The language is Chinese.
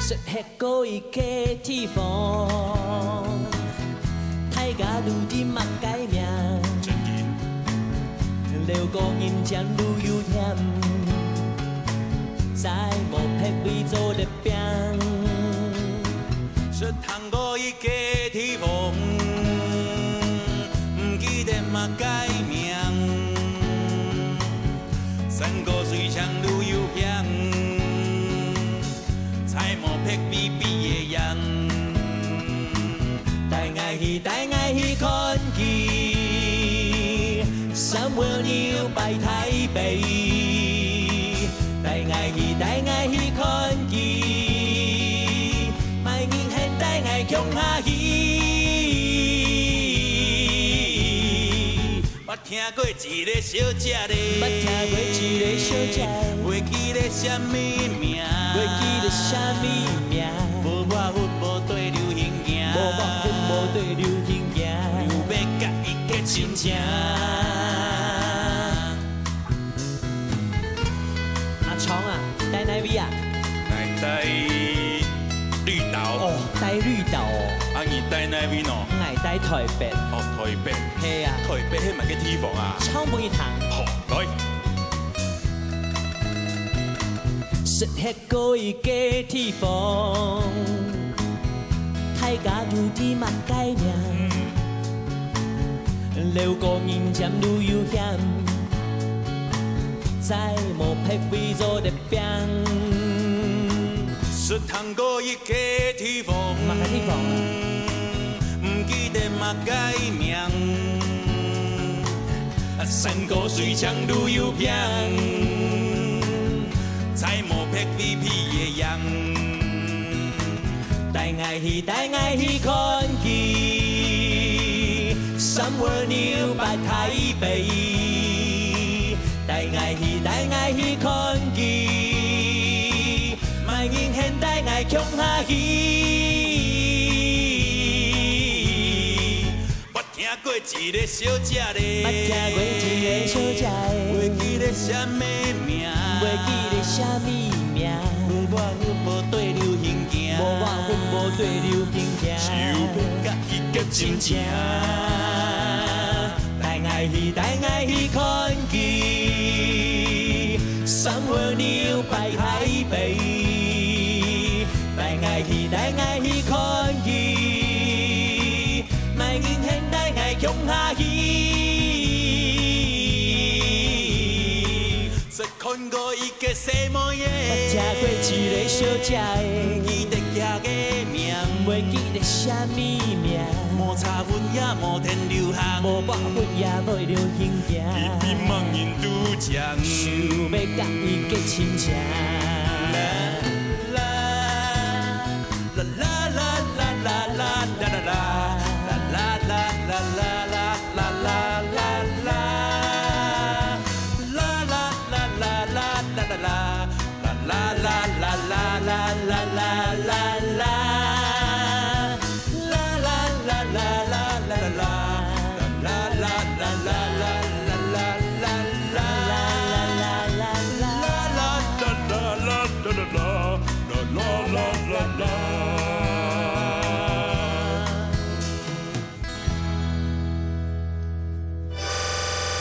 xuất hiện coi kế thi phòng thay cả đủ đi mặc cái nhà đều có nhìn chẳng đủ yêu thêm在无撇为做的饼，说通过伊家天风，唔记得嘛改名，三个水枪愈有香，菜无撇比比的样，带爱去看见，三月牛摆台北。带爱去看见，卖人现带爱强下去。捌听过一个小姐咧，捌听过一个小姐，袂记得什么名，袂记得什么名，无我份无对流行行，无我份无对流行行，又要甲伊结亲情。虫啊，带哪位啊？带绿豆。哦，带绿豆哦。啊，你带哪位喏？我带台北。哦，台北。系啊。台北迄嘛叫天房啊。草莓糖。好，来。xuất hiện coi kế thi phòng thay cả đủ đi mặc cái nhà đều có nhìn chăm đủ yêu hiểm在无撇为做的饼，说通过伊家天房，嘛个天房啊，唔记得嘛改名，三个水枪愈有香，菜无撇比比的样，带爱去看见，三月牛摆台北。带爱去看见，卖人现带爱强下去。捌听过一个小姐咧，捌听过一个小姐，袂记得什么名，袂记得什么名，无我份无对流行行，无我份无对流行行，就要甲伊结亲情。带爱去看见，三月牛摆台北。带爱去看见，卖人现带爱强下去。说看过伊个什么耶？捌听过一个小姐，唔记得遐个名，袂记得什么名。无茶粉也无天流行，无百分也袂流行行，伊比茫人拄强，想要甲伊结亲情。la la la